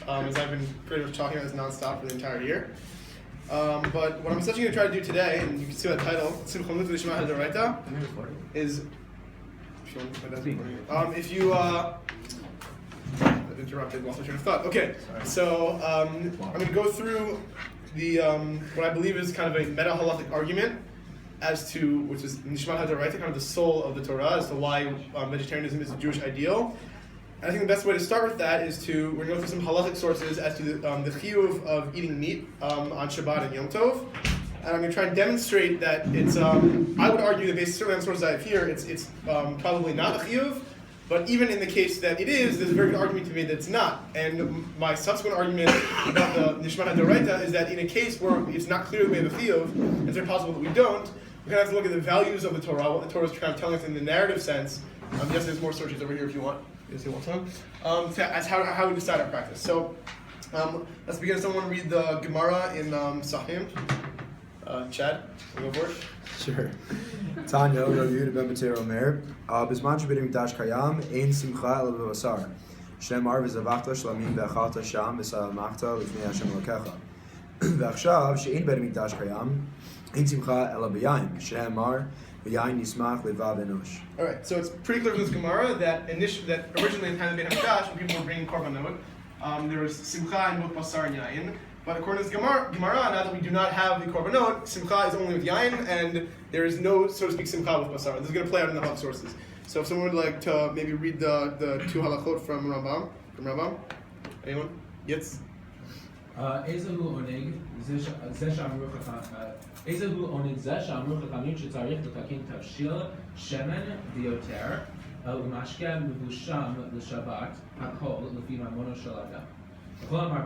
as I've been pretty much talking about this nonstop for the entire year. But what I'm essentially going to try to do today, and you can see that title, Orayta, is if you I've interrupted lost my train of thought. Okay, so I'm going to go through the what I believe is kind of a meta-halachic argument as to, which is Nishmat HaDoraita, kind of the soul of the Torah, as to why vegetarianism is a Jewish ideal. And I think the best way to start with that is we're going to go through some halachic sources as to the chiyuv of eating meat on Shabbat and Yom Tov. And I'm going to try and demonstrate that it's, I would argue that based certainly on the sources I have here, it's probably not a chiyuv. But even in the case that it is, there's a very good argument to be made that it's not. And my subsequent argument about the Nishmat HaDoraita is that in a case where it's not clear that we have a chiyuv, and it's very possible that we don't, we kind of have to look at the values of the Torah, what the Torah is kind of telling us in the narrative sense. Yes, there's more sources over here if you want. Yes, you want some? As how we decide our practice. So let's begin. Someone read the Gemara in Sahim. Chad, go for it. Sure. Tanya, Rav Yehuda ben Batera Omer, Bizman shebeit mikdash kayam, ein simcha ela b'basar. Shneimar v'zavachta shlamim v'achalta sham v'salamachta l'fnei Hashem Elokecha. V'achshav she'ein beit mikdash kayam, ein simcha ela b'yayin. Shneimar v'yayin yismach levav enosh. All right, so it's pretty clear from this Gemara that originally in the time of Beit HaMikdash, when people were bringing korbanot, there was simcha and both basar and yayin. But according to this Gemara, now that we do not have the korbanot, simcha is only with yayin, and there is no, so to speak, simcha with basar. This is going to play out in the halach sources. So if someone would like to maybe read the two halachot from Rambam. Anyone? Yes? Ezehu oneg zeh she'amru chachamim shetzarich l'takin tavshil shemen v'yoter u'mashke mevusham l'shabbat hakol lefi mamono shel adam. Right,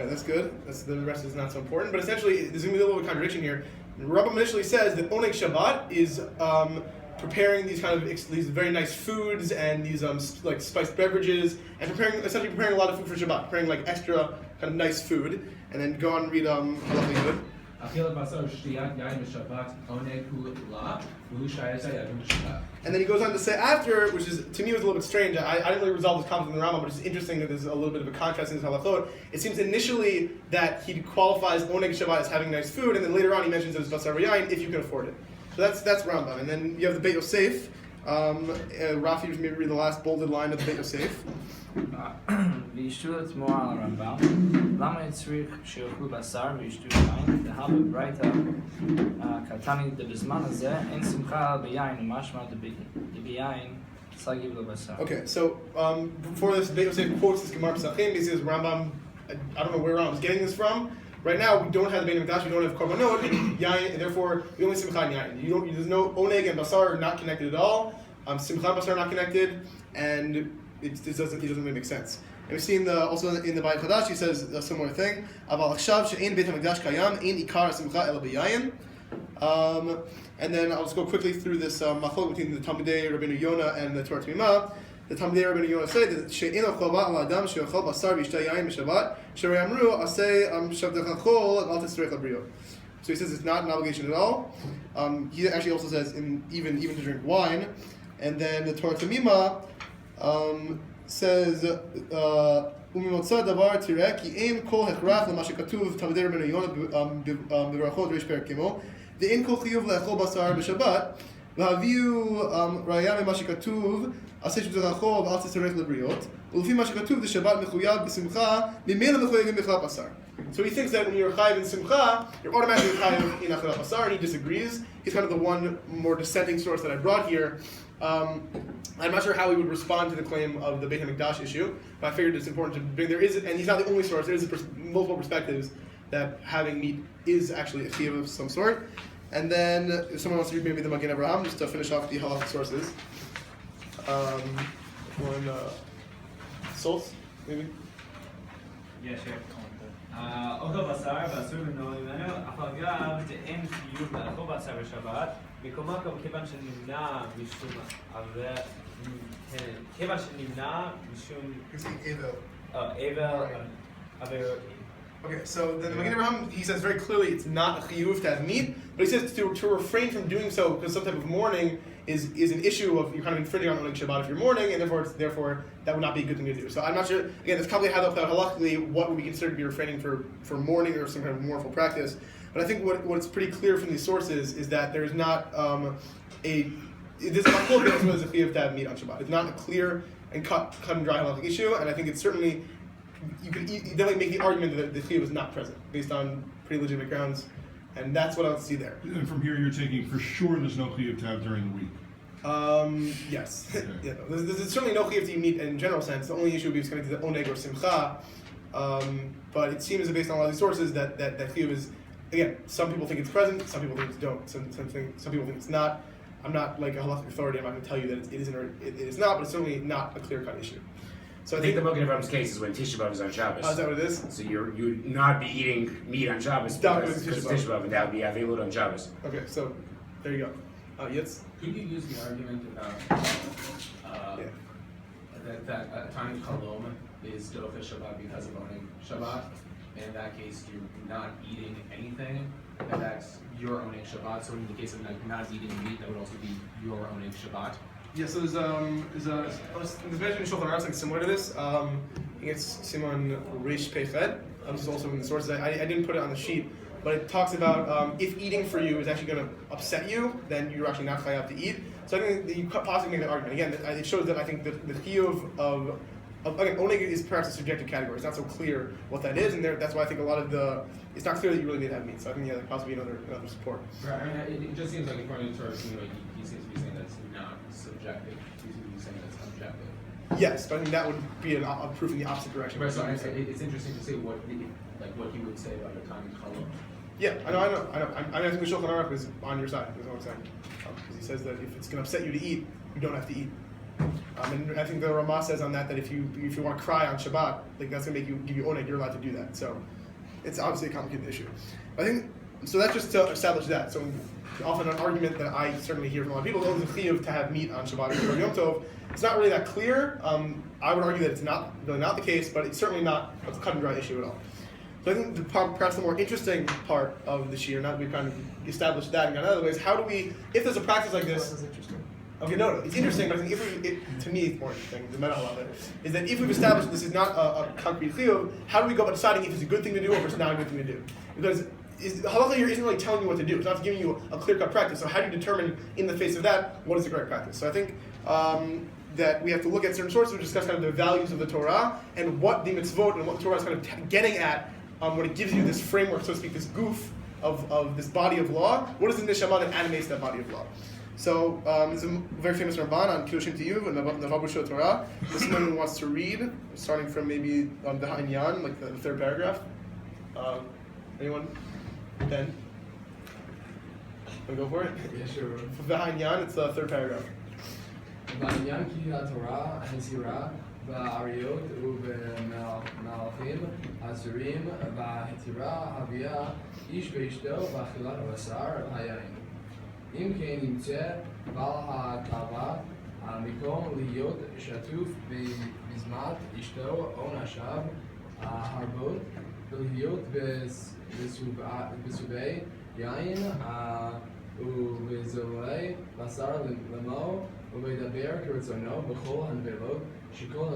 that's good. The rest is not so important. But essentially, there's going to be a little bit of contradiction here. Rambam initially says that oneg Shabbat is preparing these kind of these very nice foods and these like spiced beverages, and essentially preparing a lot of food for Shabbat, preparing like extra kind of nice food. And then go on and read Halacha Yud. And then he goes on to say after, which is to me was a little bit strange. I didn't really resolve this conflict in the Rambam, but it's interesting that there's a little bit of a contrast in his halachot. It seems initially that he qualifies oneg Shabbat as having nice food, and then later on he mentions it's basar v'yayin if you can afford it. So that's Rambam. And then you have the Beit Yosef. Rafi, maybe read the last bolded line of the Beit Yosef. וישתו לתמורה על הרמב"ם, למה צריך שיאכלו בשר וישתו יין? דהה בברייתא קטני דבזמן הזה אין שמחה ביין ומשמע דביין סגיב לבשר. Okay, so before this, Beit Yosef quotes this Gemara Pesachim. He says Rambam, I don't know where Rambam is getting this from. Right now, we don't have the Beit HaMikdash, we don't have korbanot, and yayin, and therefore we only simcha and yayin. There's no oneg and basar are not connected at all. Simcha and basar are not connected, and it doesn't really make sense. And we see also in the Beit Chadash, he says a similar thing. Aval achshav she'ein Beit HaMikdash kayam, ein ikar simcha ela b'yayin. And then I'll just go quickly through this machlok between the Talmidei Rabbeinu Yonah and the Torah Tamimah. The Talmidei Rabbeinu Yonah say that she'eino chova al adam she'ochel basar v'yishteh yayin b'Shabbat sherei amru aseh shavdecha chol al tisrech labriot. So he says it's not an obligation at all. He actually also says even to drink wine. And then the Torah Tamimah says umimotza davar tireh ki ein kol hechrach lema shekatuv Talmidei Rabbeinu Yonah b'berachot reish perek gimel de'ein kol chiyuv le'echol basar b'Shabbat v'haviu raya mema shekatuv aseh shavdecha chol al tisrech labriot u'lefi ma shekatuv the Shabbat mechuyav b'simcha mimela mechuyavim b'chlat basar. So he thinks that when you're chayiv in simcha, you're automatically chayiv in achalat basar, and he disagrees. He's kind of the one more dissenting source that I brought here. I'm not sure how he would respond to the claim of the Beit HaMikdash issue, but I figured it's important to bring. There is, and he's not the only source. There is multiple perspectives that having meat is actually a chiyuv of some sort. And then, if someone wants to read maybe the Magen Avraham, just to finish off the halachic sources. Sols, maybe. Yeah, sure. אוכל בשר ואסור למנוע ממנו, אף אגב אין חיוב לאכול בשר בשבת, כיוון שנמנע משום אבל. Okay, so then the Magen Avraham, he says very clearly it's not a chiyuv to have meat, but he says to refrain from doing so because some type of mourning is an issue of you're kind of infringing on oneg Shabbat if you're mourning, and therefore that would not be a good thing to do. So I'm not sure. Again, that's probably how halakhically what would be considered to be refraining for mourning or some kind of mournful practice. But I think what's pretty clear from these sources is that there's not there's a machloket as well as a chiyuv to have meat on Shabbat. It's not a clear and cut and dry halakhic issue, and I think it's certainly you definitely make the argument that the chiyuv is not present based on pretty legitimate grounds. And that's what I'll see there. And from here, you're taking for sure there's no chiyuv to have during the week. Yes. Okay. Yeah, there's certainly no chiyuv to eat meat in general sense. The only issue would be connected to oneg or simcha. But it seems based on a lot of these sources that chiyuv is, again, some people think it's present, some people think it's don't, some people think it's not. I'm not like a halakhic authority. I'm not going to tell you that it isn't or it is not, but it's certainly not a clear-cut issue. So I think the Mogen Avram's case is when Tisha B'Av is on Shabbos. Is that what it is? So you'd not be eating meat on Shabbos because it's Tisha B'Av, and that would be Avilut on Shabbos. Okay, so there you go. Yitz? Could you use the argument about that a time Chalom is Dofa Shabbat because of owning Shabbat? And in that case, you're not eating anything, and that's your owning Shabbat. So in the case of not eating meat, that would also be your owning Shabbat. Yeah, so there's mention in Shulchan Aruch something similar to this. I think it's Simon Reish Pechet. This is also in the sources. I didn't put it on the sheet, but it talks about if eating for you is actually going to upset you, then you're actually not chayav to eat. So I think that you could possibly make that argument. Again, it shows that I think the chiyuv of again, oneg is perhaps a subjective category. It's not so clear what that is, and that's why I think a lot of it's not clear that you really need to have meat. So I think there possibly be another support. Right. I mean, it just seems like according to Torah, he seems to be saying that's not subjective. He seems to be saying that's objective. Yes, but I think that would be a proof in the opposite direction. Right. So it's interesting to see what he would say about the time Chalom. Yeah, I know. I think the Shulchan Aruch is on your side. Is what I'm saying. Because he says that if it's going to upset you to eat, you don't have to eat. And I think the Ramah says on that if you want to cry on Shabbat, like that's going to give you oneg, you're allowed to do that. So it's obviously a complicated issue. I think so. That's just to establish that. So often an argument that I certainly hear from a lot of people is a chiyuv to have meat on Shabbat or Yom Tov. It's not really that clear. I would argue that it's really not the case, but it's certainly not a cut and dry issue at all. So I think perhaps the more interesting part of the shir, now that we've kind of established that and gone other ways, how do we, if there's a practice like this? This is interesting. Okay, no, it's interesting, but I think to me it's more interesting, the Meta-Halacha, is that if we've established this is not a concrete chiyuv, how do we go about deciding if it's a good thing to do or if it's not a good thing to do? Because the halacha here isn't really telling you what to do. It's not giving you a clear-cut practice. So how do you determine, in the face of that, what is the correct practice? So I think that we have to look at certain sources to discuss kind of the values of the Torah and what the mitzvot and what the Torah is kind of getting at when it gives you this framework, so to speak, this goof of this body of law. What is the neshama that animates that body of law? So there's a very famous Ramban on Kiddushin Tiyuv and the Chaburah Torah. This is someone who wants to read, starting from maybe the Ha'inyan, like the third paragraph. Anyone? Ben? Want to go for it? Yeah, sure. For the Ha'inyan, it's the third paragraph. בעניין כי התורה הנזירה והאריות ובמלאכים האסורים וההתירה הביאה איש ואשתו באכילת הבשר והיין. אם כן ימצא בעל התאווה המקום להיות שטוף בזמת אשתו או נשיו הרבות ולהיות בסובי יין ובזולי בשר למו ובדבר כרצונו בכל הנבלות שכל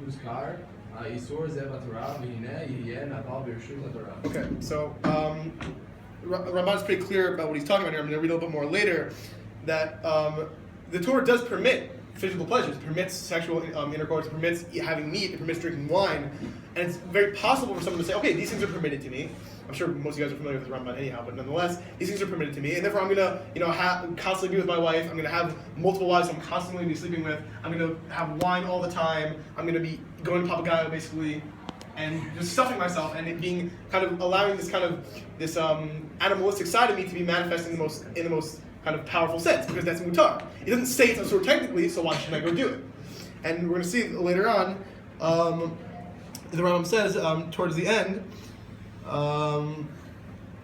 הוזכר האיסור זה בתורה והנה יהיה נבל ברשות התורה. Okay, so Ramban's pretty clear about what he's talking about here. I'm going to read a little bit more later that the Torah does permit physical pleasures. It permits sexual intercourse. It permits having meat. It permits drinking wine. And it's very possible for someone to say, okay, these things are permitted to me. I'm sure most of you guys are familiar with the Ramban anyhow, but nonetheless, these things are permitted to me, and therefore I'm going to, constantly be with my wife. I'm going to have multiple wives I'm constantly going to be sleeping with. I'm going to have wine all the time. I'm going to be going to Papagayo basically, and just stuffing myself, and it being kind of allowing this animalistic side of me to be manifested in the most kind of powerful sense, because that's mutar. It doesn't say it's asur technically, so why shouldn't I go do it? And we're going to see later on. The Rambam says towards the end.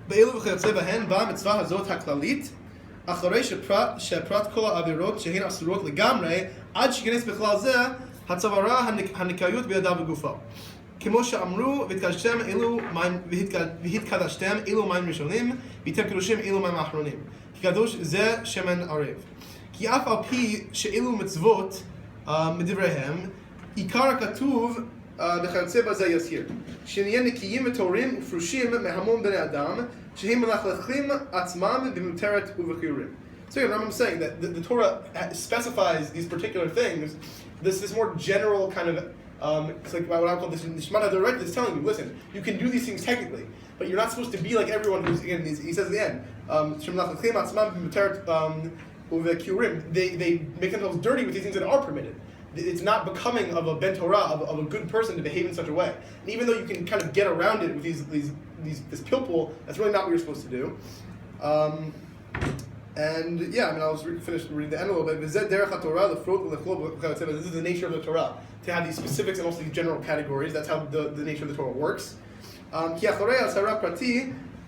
באלו וכיוצא בהן באה המצווה הזאת הכללית אחרי שפרט כל העבירות שהן אסורות לגמרי עד שיכנס בכלל זה הצווארה הנקיות בידיו וגופו כמו שאמרו והתקדשתם אילו מים ראשונים והייתם קדושים אילו מים אחרונים כי קדוש זה שמן ערב כי אף על פי שאלו מצוות מדבריהם, עיקר הכתוב וכיוצא בזה יזהיר, שנהיה נקיים וטהורים ופרושים מהמון בני אדם, שהם מלכלכים עצמם במותרת ובחיורים. So again, I'm saying that the Torah specifies these particular things, this more general kind of, it's like what I would call this Shana direct that's telling you, listen, you can do these things technically, but you're not supposed to be like everyone who's, again, he says at the end, they make themselves dirty with these things that are permitted. It's not becoming of a ben Torah, of a good person to behave in such a way. And even though you can kind of get around it with this pilpul, that's really not what you're supposed to do. And yeah, I mean, I'll finish reading the end a little bit. This is the nature of the Torah, to have these specifics and also these general categories. That's how the nature of the Torah works.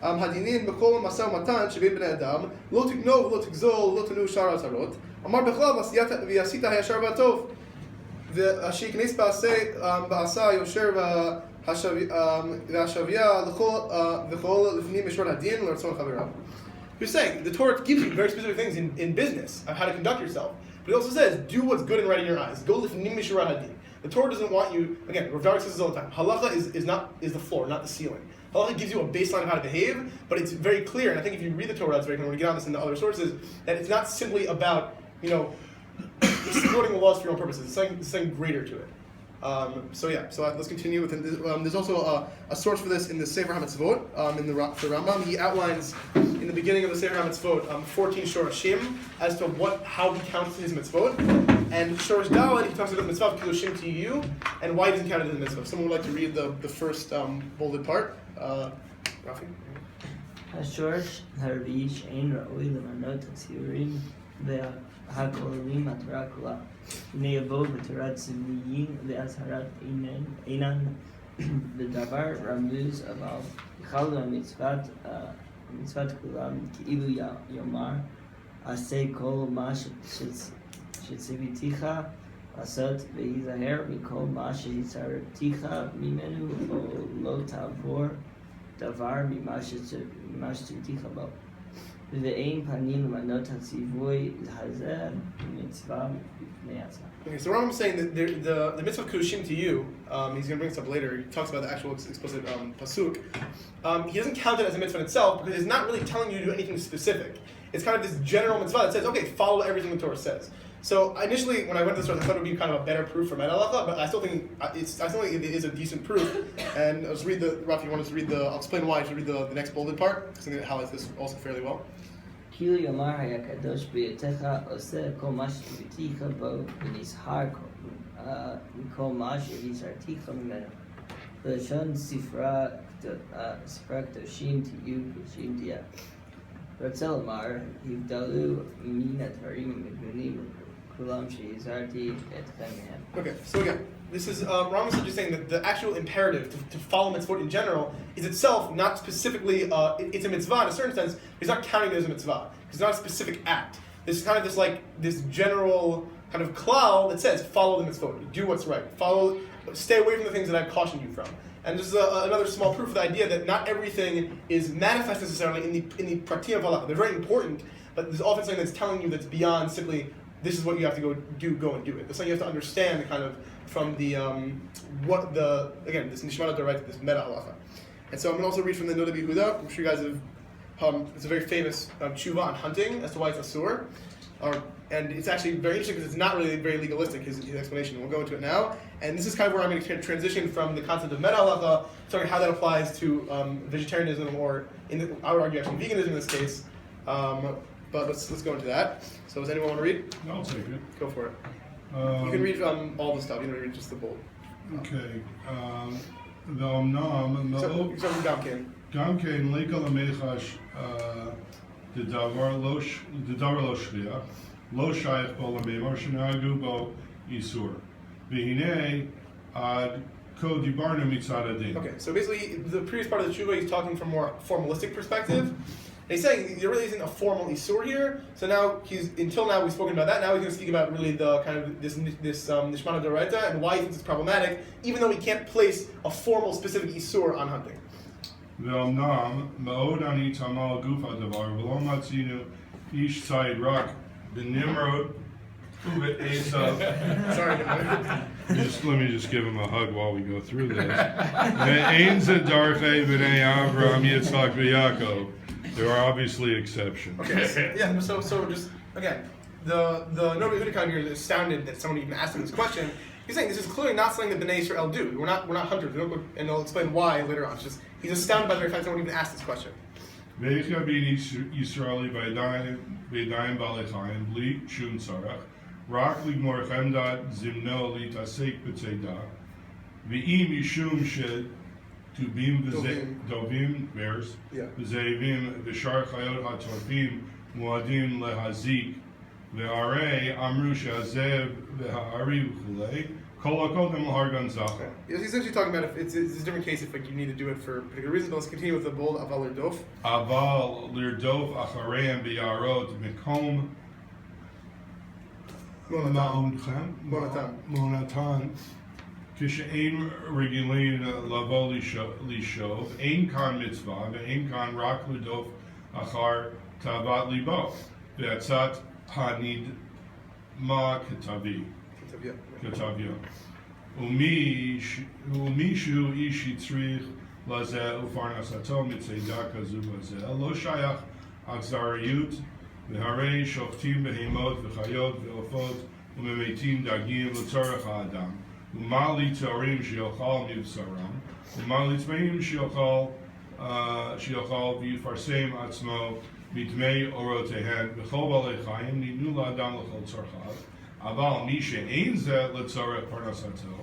הדינין בכל משא ומתן שבין בני אדם, לא תגנוב, לא תגזול, לא תנו שאר הצהרות. אמר בכלל, ועשית הישר והטוב. והשיכנס בעשה היושר והשוויה וכל לפנים משורת הדין לרצון חבריו. He's saying the Torah gives you very specific things in business of how to conduct yourself, but it also says do what's good and right in your eyes. Go lifnim mishurat hadin. The Torah doesn't want you. Again, Rav Darek says this all the time. Halacha is the floor, not the ceiling. Halacha gives you a baseline of how to behave, but it's very clear. And I think if you read the Torah, it's very clear. When we get on this in the other sources, that it's not simply about supporting the laws for your own purposes. It's something greater to it. So let's continue with it. There's also a source for this in the Sefer HaMitzvot, in the Rambam. He outlines in the beginning of the Sefer HaMitzvot 14 shorashim as to how he counts his mitzvot. And shorash daled, he talks about the mitzvah of kilushim to you and why he doesn't count it as a mitzvah. If someone would like to read the first bolded part, Rafi. השורש הרביעי שאין ראוי למנות הציורים והכוללים התורה כולה. הנה יבוא בתורת ציוויים ואזהרת אינן בדבר רמוז, אבל יחלו המצוות כולם כאילו יאמר עשה כל מה שציוויתיך לעשות והיזהר מכל מה שהצהרתיך ממנו, או לא תעבור דבר ממה שציוויתיך בו. ואין פנים למנות הציווי הזה מצווה בפני עצמה. Okay, so Rambam is saying that the mitzvah of Kudushim to you, he's going to bring this up later, he talks about the actual explicit pasuk, he doesn't count it as a mitzvah in itself because it's not really telling you to do anything specific. It's kind of this general mitzvah that says, okay, follow everything the Torah says. So initially, when I went to the source, I thought it would be kind of a better proof for Meta-Halacha, but I still think it is a decent proof. And I'll just read Rafi, you want us to read I'll explain why. I should read the next bolded part, because I think it highlights this also fairly well. כאילו יאמר היה קדוש ביותיך עושה כל מה שציוויתיך בו ונזהר מכל מה שהזהרתיך ממנו. בלשון ספרה קדושים תהיו קדושים תהיה. רוצה לומר, הבדלו מן הדברים המגונים כולם שהזהרתי אתכם מהם. Okay, so again, this is Rambam is just saying that the actual imperative to follow mitzvot in general is itself not specifically, it's a mitzvah in a certain sense, it's not counting it as a mitzvah. It's not a specific act. This is kind of this general kind of klal that says follow the mitzvot, do what's right, stay away from the things that I've cautioned you from. And this is another small proof of the idea that not everything is manifest necessarily in the pratim of halacha. They're very important, but there's often something that's telling you that's beyond simply this is what you have to go and do it. There's something you have to understand kind of from this nishmat d'oraita, this Meta-Halacha. And so I'm going to also read from the Noda B'Yehuda. I'm sure you guys have, it's a very famous tshuva on hunting as to why it's asur. And it's actually very interesting because it's not really very legalistic, his explanation. We'll go into it now. And this is kind of where I'm going to transition from the concept of Meta-Halacha, talking how that applies to vegetarianism, or I would argue actually veganism in this case. But let's go into that. So does anyone want to read? I'll take it. Go for it. You can read all the stuff. You don't read just the bold. Okay. גם כן ליקה למחש דדבר לא שליח, לא שייך בו למימר שנהגו בו איסור. והנה עד כה דיברנו מצד הדין. Okay, so basically the previous part of the tshuva he's talking from a more formalistic perspective. And he's saying there really isn't a formal isur here. So now until now we've spoken about that. Now he's going to speak about really the kind of this nishmat d'oraita and why he thinks it's problematic, even though we can't place a formal specific isur on hunting. ואומנם מאוד אני תמה על גוף הדבר ולא מצינו איש ציד רק B'Nimrod, U'Be'esav. Sorry. Let me just give him a hug while we go through this. Ve'ein Zedarchei B'nei Avram, Yitzchak, V'Yaakov. There are obviously exceptions. Okay. Yeah. So just again, the nobody who kind of here is astounded that someone even asked him this question. He's saying this is clearly not something that Bnei Israel do. We're not hunters. We don't go, and he'll explain why later on. It's just he's astounded by the fact that someone even asked this question. Ve'echa bin Yisraeli B'Yadayim Ba'alei Chayim Bli Shum Tzarach Rak Ligmor Chemdat Zimno Litasek B'Tzeidah Ve'im Yishum Shed Tubim Dovim bears V'Zeivim V'Shar Chayot HaTorfim Muadim Lehazik Ve'arei Amru She'azev Ve'ha'ari V'chulei Kol HaKodem L'Hargan Zacha. He's essentially talking about if it's a different case if like you need to do it for particular reasons. But let's continue with the bold Aval Lirdof. Aval Lirdof Achareim B'Yarot Mekom Monatan Kishein Regilin Lavo Lishov Ein Kan Mitzvah Ve'Ein Kan Rak Lirdof Achar Tavat Libo Ve'atzat Hanid Ma Ketavi Ketavia Umishu Ishi Tzrich Lazeh Ufarnasato Mitzeidah Kazu Bazeh Lo Shayach Achzariyut V'harei Shoftim Behemot V'chayot V'ofot U'memetim Dagim L'tzorech Ha'adam U'mali Tzorim She'yochal Mivsaram U'mali Tzmeim She'yochal V'yifarsem Atzmo Mitmei Orotehen V'chol Balei Chayim Nidnu La'adam L'chol Tzorchav Aval Misha Ein Zeh L'tzorech Parnasato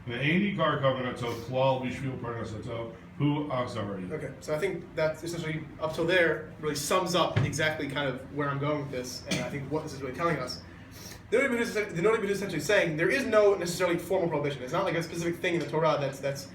Ve'ein Ikar Kavanato Klal B'shvil Parnasato Hu Achzariyut. Okay, so I think that's essentially up till there really sums up exactly kind of where I'm going with this, and I think what this is really telling us. The Noti B'Dud is essentially saying there is no necessarily formal prohibition. It's not like a specific thing in the Torah that's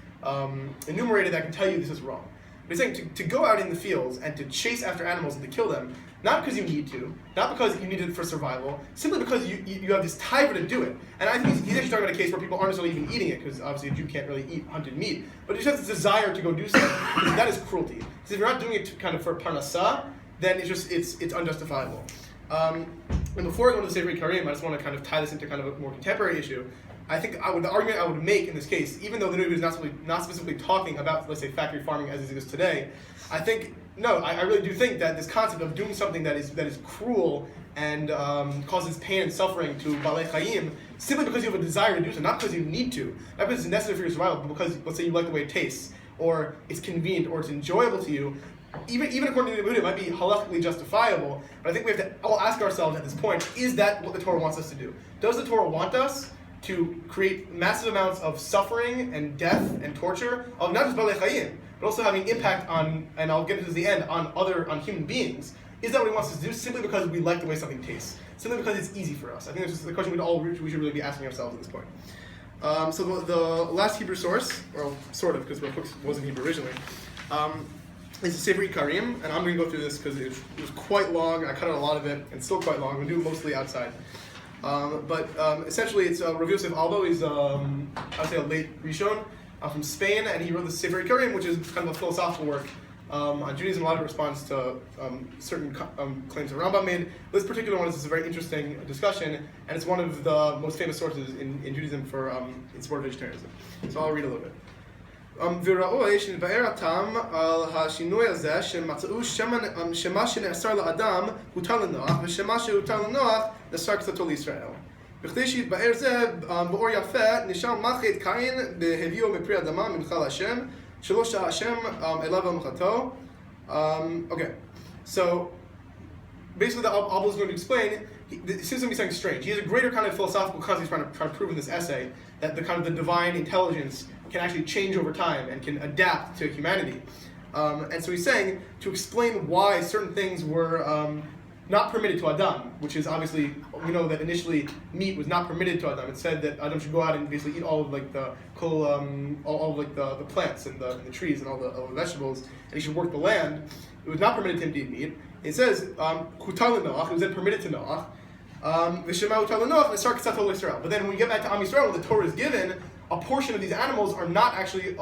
enumerated that can tell you this is wrong. But he's saying to go out in the fields and to chase after animals and to kill them, not because you need to, not because you need it for survival, simply because you have this taiva to do it. And I think he's actually talking about a case where people aren't necessarily even eating it, because obviously a Jew can't really eat hunted meat, but he just has this desire to go do something. That is cruelty. Because if you're not doing it kind of for parnasah, then it's unjustifiable. And before I go to the Sefer Karim, I just want to kind of tie this into kind of a more contemporary issue. I think the argument I would make in this case, even though the Noti B'Dud is not specifically talking about, let's say, factory farming as it exists today, I really do think that this concept of doing something that is cruel and causes pain and suffering to Balei Chayim, simply because you have a desire to do so, not because you need to, not because it's necessary for your survival, but because, let's say, you like the way it tastes, or it's convenient, or it's enjoyable to you, even according to the Buddha, it might be halachically justifiable, but I think we have to all ask ourselves at this point, is that what the Torah wants us to do? Does the Torah want us to create massive amounts of suffering and death and torture of not just Balei Chayim, but also having impact on, and I'll get into the end, on human beings? Is that what he wants us to do simply because we like the way something tastes? Simply because it's easy for us? I think that's just the question we should really be asking ourselves at this point. So the last Hebrew source, or sort of, because the book wasn't Hebrew originally, is the Sefer Karim, and I'm going to go through this because it was quite long, and I cut out a lot of it, and it's still quite long. I'm going to do it mostly outside. But essentially, it's Rav Yosef Albo. He's, I would say, a late Rishon from Spain, and he wrote the Sefer Karim, which is kind of a philosophical work on Judaism. A lot of it responds to certain claims that Rambam made. This particular one is a very interesting discussion, and it's one of the most famous sources in Judaism for in support of vegetarianism. So I'll read a little bit. וראוי שנבאר הטעם על השינוי הזה שמצאו שמה שנאסר לאדם הותר לנוח ושמה שהותר לנוח נאסר קצתו לישראל. בכדי שיתבאר זה באור יפה נשאר מלכי את קין והביאו מפרי אדמה ממך להשם שלא שעה השם אליו ומחתו. Okay, so basically the Abba is going to explain. It seems to be something strange. He has a greater kind of philosophical concept he's trying to prove in this essay that the kind of the divine intelligence can actually change over time and can adapt to humanity. And so he's saying to explain why certain things were not permitted to Adam, which is obviously, we know that initially meat was not permitted to Adam. It said that Adam should go out and basically eat all of like the the plants and the trees and all the vegetables, and he should work the land. It was not permitted to him to eat meat. It says Hutar l'Noach, it was then permitted to Noach. V'shema Hutar l'Noach, Nesar K'tzat Yisrael. But then when we get back to Am Yisrael, when the Torah is given, a portion of these animals are not actually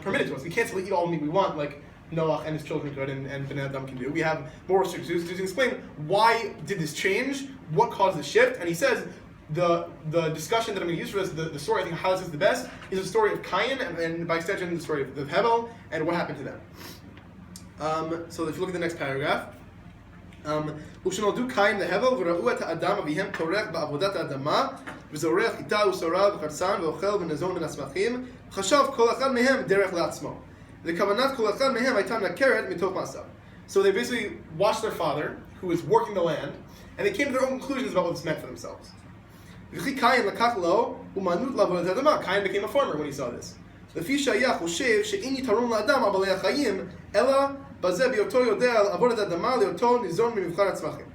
permitted to us. We can't simply eat all the meat we want, like Noach and his children could, and Bnei Adam can do. We have more restrictions to explain why did this change, what caused the shift, and he says the discussion that I'm going to use for this, the story I think highlights this the best, is the story of Cain, and by extension the story of Hevel, and what happened to them. So if you look at the next paragraph, ושנולדו קין להבל וראו את האדם אביהם טורח בעבודת האדמה וזורח איתה ושורה וחרצן ואוכל ונזון מן הצמחים חשב כל אחד מהם דרך לעצמו וכוונת כל אחד מהם הייתה נקרת מתוך מעשיו. So they basically watched their father, who was working the land, and they came to their own conclusions about what this meant for themselves. וכי קין לקח לו אומנות לעבודת האדמה. Cain became a farmer when he saw this. לפי שהיה חושב שאין יתרון לאדם על בעלי החיים אלא בזה בהיותו יודע על עבודת האדמה להיותו ניזון ממבחר הצמחים.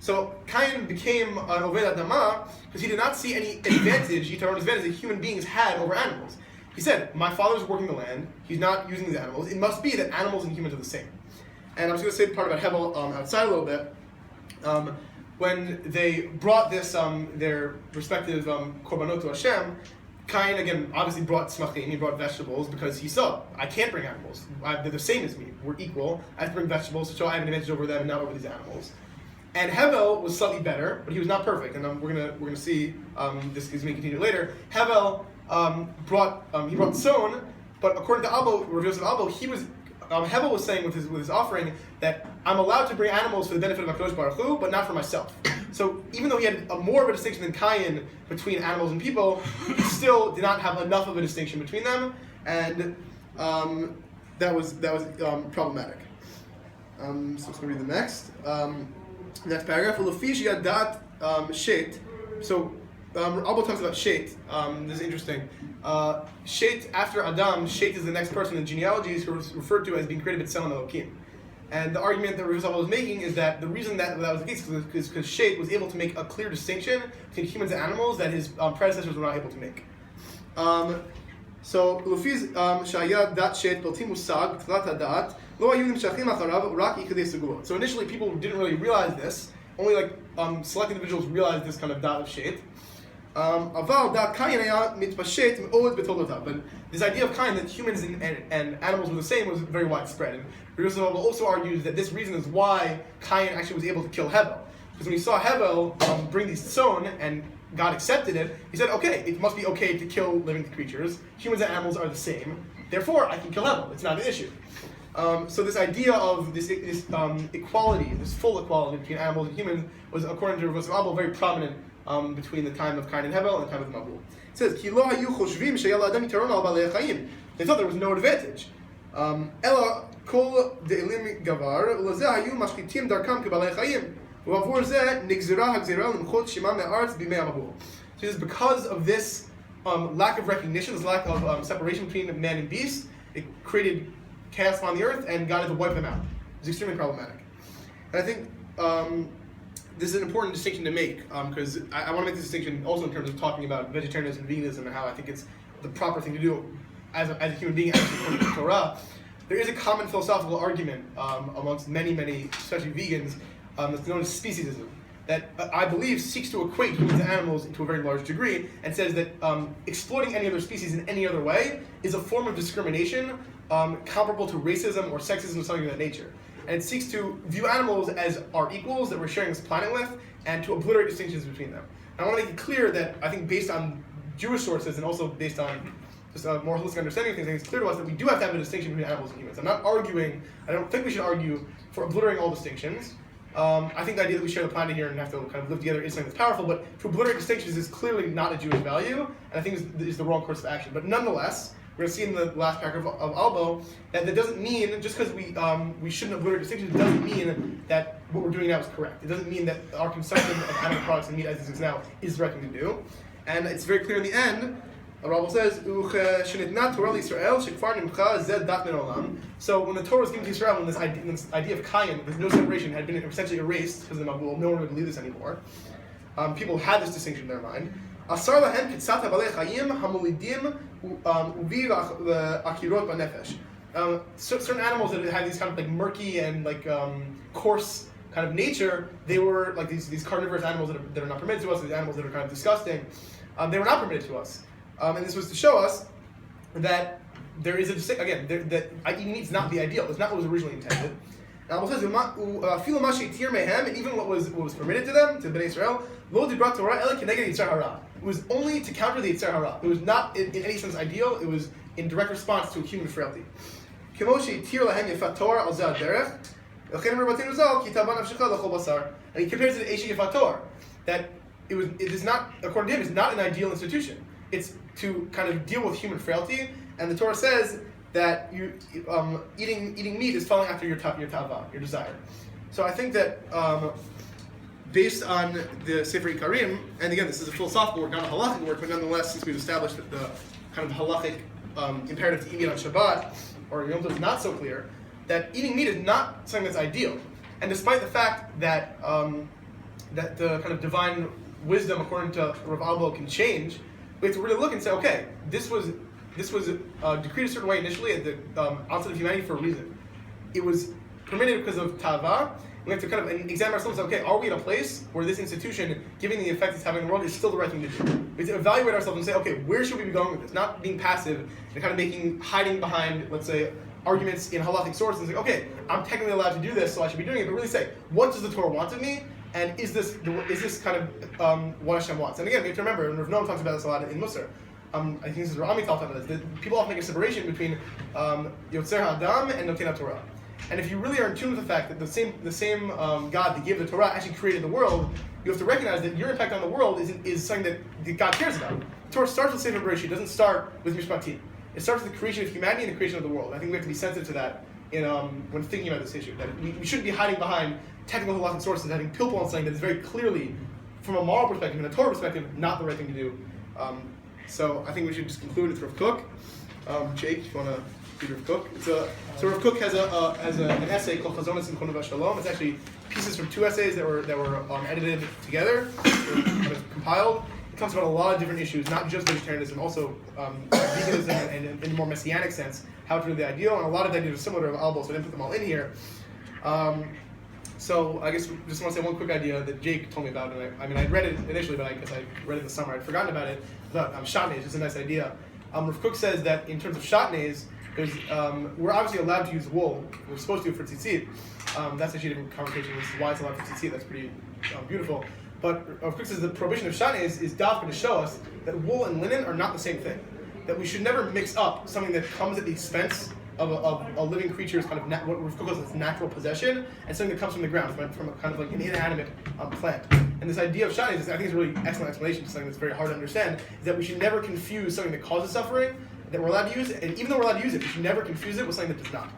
So Cain became an Oved Adama because he did not see any advantage, yitron advantage that human beings had over animals. He said, my father's working the land, he's not using these animals, it must be that animals and humans are the same. And I was going to say the part about Hevel outside a little bit. When they brought this, their respective korbanot to Hashem, Cain, again, obviously brought smachim, he brought vegetables, because he saw, I can't bring animals. They're the same as me. We're equal. I have to bring vegetables to show I have an advantage over them and not over these animals. And Hevel was slightly better, but he was not perfect. And we're gonna see this is going to continue later. Hevel brought tzon, but according to Abba, Rav Yosef Abba, Hevel was saying with his offering that I'm allowed to bring animals for the benefit of HaKadosh Baruch Hu, but not for myself. So even though he had more of a distinction than Cain between animals and people, he still did not have enough of a distinction between them, and that was problematic. So I'm just going to read the next. Next paragraph. So Abba talks about Shet. This is interesting. Shet, after Adam, Shet is the next person in genealogies who is referred to as being created B'Tselem Elokim. And the argument that Rav Yosef was making is that the reason that was the case is because Shet was able to make a clear distinction between humans and animals that his predecessors were not able to make. So Lufiz Shaya Dat Shet Baltim Musag Tlat Hadat Lo Hayu Nimshachim Acharav Rak Yichadei Segulot. So initially people didn't really realize this. Only select individuals realized this kind of dot of Shet. Aval Dat Cain Haya Mitpashet Me'od B'Toldotav. But this idea of Cain that humans and animals were the same was very widespread. And Rav Yosef also argues that this reason is why Cain actually was able to kill Hevel. Because when he saw Hevel bring these tzon and God accepted it, he said, okay, it must be okay to kill living creatures. Humans and animals are the same. Therefore, I can kill Hevel. It's not an issue. So this idea of this equality, this full equality between animals and humans was, according to Rav Yosef Abba, very prominent between the time of Cain and Hevel and the time of Mabul. It says, Ki lo hayu choshvim sheya la'adam yitaron al ba'alei ha'chayim. They thought there was no advantage. Ela kol de'elim gavar, ulazeh hayu mashchitim darkam k'ba'alei ha'chayim. U'avur zeh nigzira ha'gzira l'mchot shema me'aretz b'mei ha'mabul. So it is because of this lack of recognition, this lack of separation between man and beast, it created chaos on the earth and God had to wipe them out. It's extremely problematic. And I think this is an important distinction to make because I want to make this distinction also in terms of talking about vegetarianism and veganism and how I think it's the proper thing to do as a human being, actually according to the Torah. There is a common philosophical argument amongst many, especially vegans, that's known as speciesism, that I believe seeks to equate humans and animals to a very large degree and says that exploiting any other species in any other way is a form of discrimination comparable to racism or sexism or something of that nature. And it seeks to view animals as our equals that we're sharing this planet with and to obliterate distinctions between them. And I want to make it clear that I think based on Jewish sources and also based on just a more holistic understanding of things, I think it's clear to us that we do have to have a distinction between animals and humans. I'm not arguing, I don't think we should argue for obliterating all distinctions. I think the idea that we share the planet here and have to kind of live together is something that's powerful, but to obliterate distinctions is clearly not a Jewish value, and I think is the wrong course of action. But nonetheless, we're going to see in the last paragraph of Albo that doesn't mean, just because we shouldn't obliterate distinctions, it doesn't mean that what we're doing now is correct. It doesn't mean that our consumption of animal products and meat as it is now is the right thing to do. And it's very clear in the end, Rabbi says, so when the Torah was given to Israel, when this idea of Kayin, there's no separation, had been essentially erased because of the Mabul, no one would believe this anymore. People had this distinction in their mind. Certain animals that had these kind of like murky and like coarse kind of nature, they were like these carnivorous animals that are not permitted to us, these animals that are kind of disgusting. They were not permitted to us. And this was to show us that there is that eating meat is not the ideal. It's not what was originally intended. Now, it says, and even what was permitted to them, to Bnei Israel, it was only to counter the Yetzer Hara. It was not in any sense ideal. It was in direct response to human frailty. And he compares it to Eishi Yefator, that it is not, according to him, it's not an ideal institution. It's to kind of deal with human frailty, and the Torah says that eating meat is following after your tava, your desire. So I think that based on the Sefer Ikarim, and again, this is a philosophical work, not a halachic work, but nonetheless, since we've established that the kind of halachic imperative to eat meat on Shabbat or Yom Tov is not so clear, that eating meat is not something that's ideal. And despite the fact that that the kind of divine wisdom, according to Rav Albo, can change, we have to really look and say, okay, this was decreed a certain way initially at the outset of humanity for a reason. It was permitted because of tava. We have to kind of examine ourselves. Okay, are we at a place where this institution, given the effect it's having in the world, is still the right thing to do? We have to evaluate ourselves and say, okay, where should we be going with this? Not being passive and kind of hiding behind, let's say, arguments in halachic sources and say, okay, I'm technically allowed to do this, so I should be doing it. But really say, what does the Torah want of me? And is this kind of what Hashem wants? And again, we have to remember, and Rav Noam talks about this a lot in Musar. I think this is Rami talked about this. That people often make a separation between Yotzer Ha'adam and Noten Torah. And if you really are in tune with the fact that the same God that gave the Torah actually created the world, you have to recognize that your impact on the world is something that God cares about. The Torah starts with Sefer Bereshit. It doesn't start with Mishpatim. It starts with the creation of humanity and the creation of the world. I think we have to be sensitive to that when thinking about this issue. That we shouldn't be hiding behind technical halachic sources, having pilpul on something that is very clearly, from a moral perspective and a Torah perspective, not the right thing to do. So I think we should just conclude with Rav Kook. Jake, if you want to read Rav Kook. So Rav Kook has an essay called Chazonos and Kono Shalom. It's actually pieces from two essays that were edited together, kind of compiled. It talks about a lot of different issues, not just vegetarianism, also veganism and in a more messianic sense, how it's really the ideal. And a lot of the ideas are similar to Albo, so I didn't put them all in here. So I guess just want to say one quick idea that Jake told me about. And I read it initially, but I guess I read it in the summer. I'd forgotten about it. But shatnez is a nice idea. Rav Kook says that in terms of shatnez, we're obviously allowed to use wool. We're supposed to for tzitzit. That's actually a different conversation. This is why it's allowed for tzitzit. That's pretty beautiful. But Rav Kook says the prohibition of shatnez is dafka to show us that wool and linen are not the same thing. That we should never mix up something that comes at the expense of a living creature's kind of what Rav Kook calls its natural possession, and something that comes from the ground, from a kind of like an inanimate plant. And this idea of shatnez, I think, is a really excellent explanation to something that's very hard to understand. Is that we should never confuse something that causes suffering that we're allowed to use, and even though we're allowed to use it, we should never confuse it with something that does not.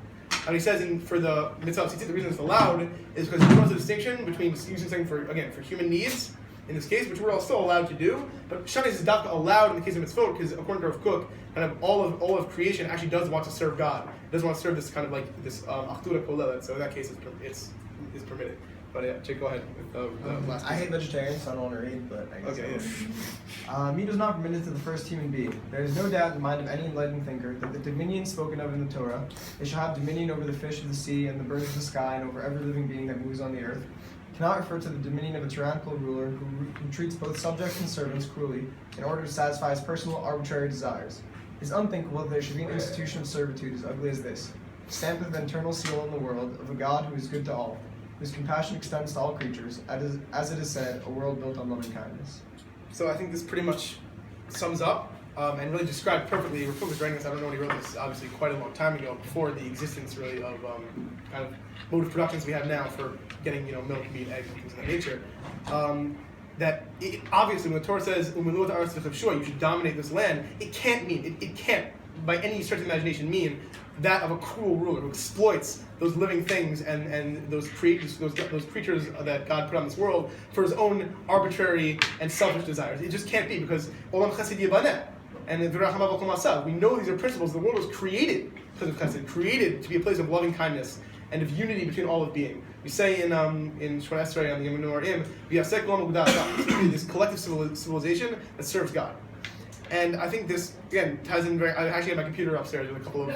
And he says for the mitzvah of tzitzit, the reason it's allowed is because he draws a distinction between using something for human needs, in this case, which we're all still allowed to do, but shatnez is dafka allowed in the case of mitzvot, because according to Rav Kook, kind of all of creation actually does want to serve God. It does want to serve this kind of like this achdura kolelet. So in that case, it's permitted. But yeah, Jake, go ahead with the last. I hate vegetarians, so I don't want to read. But I guess okay. Meat was not permitted to the first human being. There is no doubt in the mind of any enlightened thinker that the dominion spoken of in the Torah, they shall have dominion over the fish of the sea and the birds of the sky and over every living being that moves on the earth, cannot refer to the dominion of a tyrannical ruler who treats both subjects and servants cruelly in order to satisfy his personal arbitrary desires. It is unthinkable that there should be an institution of servitude as ugly as this, stamped with an eternal seal in the world of a God who is good to all, whose compassion extends to all creatures, as it is said, a world built on loving kindness. So I think this pretty much sums up and really described perfectly. Rav Kook was writing this, I don't know when he wrote this, obviously quite a long time ago, before the existence really of kind of mode of productions we have now for getting milk, meat, eggs, and things of that nature. Obviously when the Torah says you should dominate this land, it can't mean, it can't by any stretch of the imagination mean that of a cruel ruler who exploits those living things and those creatures that God put on this world for his own arbitrary and selfish desires. It just can't be, because olam chesed yibaneh, and we know these are principles. The world was created because of chesed, created to be a place of loving kindness and of unity between all of being. We say in Shana Esrei on the Yemunah Arim, this collective civilization that serves God. And I think this, again, ties in very... I actually have my computer upstairs with a couple of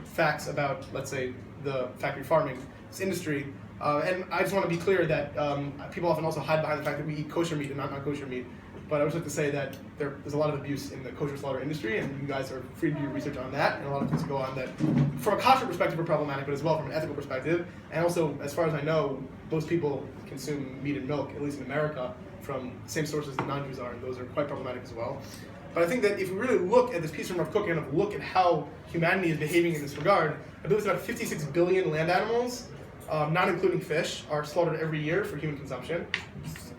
facts about, let's say, the factory farming, this industry. And I just want to be clear that people often also hide behind the fact that we eat kosher meat and not kosher meat. but I would like to say that there's a lot of abuse in the kosher slaughter industry, and you guys are free to do research on that, and a lot of things go on that, from a kosher perspective, are problematic, but as well from an ethical perspective. And also, as far as I know, most people consume meat and milk, at least in America, from the same sources that non-Jews are, and those are quite problematic as well. But I think that if we really look at this piece from Rav Kook and look at how humanity is behaving in this regard, I believe it's about 56 billion land animals, not including fish, are slaughtered every year for human consumption.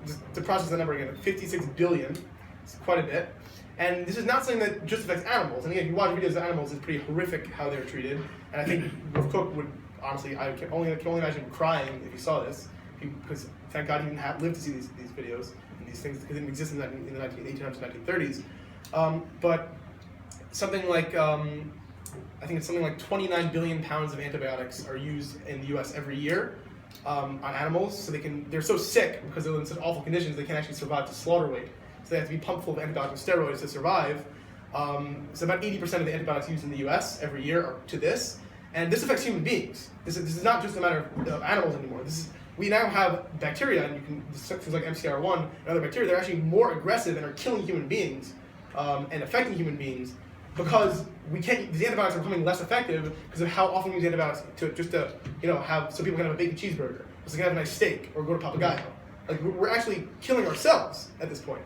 Just to process the number again, 56 billion, it's quite a bit. And this is not something that just affects animals. And again, if you watch videos of animals, it's pretty horrific how they're treated. And I think Rav Kook would, honestly, I can only imagine him crying if he saw this, because thank God he didn't live to see these videos and these things, because they didn't exist in the 1800s, 1930s. But something like, I think it's something like 29 billion pounds of antibiotics are used in the U.S. every year on animals. So they're so sick because they're in such awful conditions they can't actually survive to slaughter weight. So they have to be pumped full of antibiotics and steroids to survive. So about 80% of the antibiotics used in the U.S. every year are to this. And this affects human beings. This is not just a matter of animals anymore. We now have bacteria, and things like MCR1 and other bacteria, they're actually more aggressive and are killing human beings and affecting human beings because these antibiotics are becoming less effective because of how often we use antibiotics so people can have a bacon cheeseburger, so they can have a nice steak or go to Papagayo. Like we're actually killing ourselves at this point.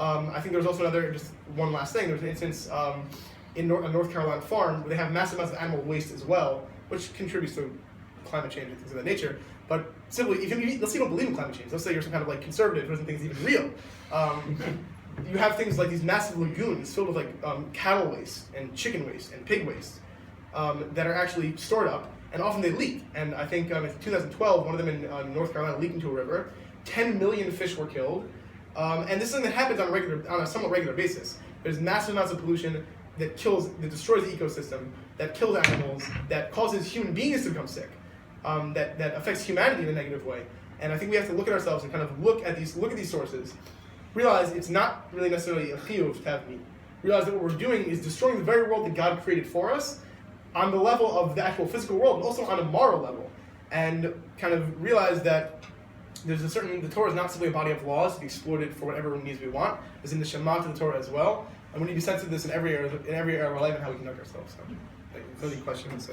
I think there's also just one last thing. There's an instance in a North Carolina farm where they have massive amounts of animal waste as well, which contributes to climate change and things of that nature. But simply, let's say you don't believe in climate change. Let's say you're some kind of conservative who doesn't think it's even real. You have things like these massive lagoons filled with cattle waste and chicken waste and pig waste that are actually stored up, and often they leak. And I think in 2012, one of them in North Carolina leaked into a river. 10 million fish were killed, and this is something that happens on a somewhat regular basis. There's massive amounts of pollution that destroys the ecosystem, that kills animals, that causes human beings to become sick, that affects humanity in a negative way. And I think we have to look at ourselves and kind of look at these sources. Realize it's not really necessarily a chiyuv to have meat. Realize that what we're doing is destroying the very world that God created for us on the level of the actual physical world, but also on a moral level. And kind of realize that the Torah is not simply a body of laws to be exploited for whatever needs we want. It's in the Shema to the Torah as well. And we need to be sensitive to this in every area of our life and how we conduct ourselves. So, if you have any questions,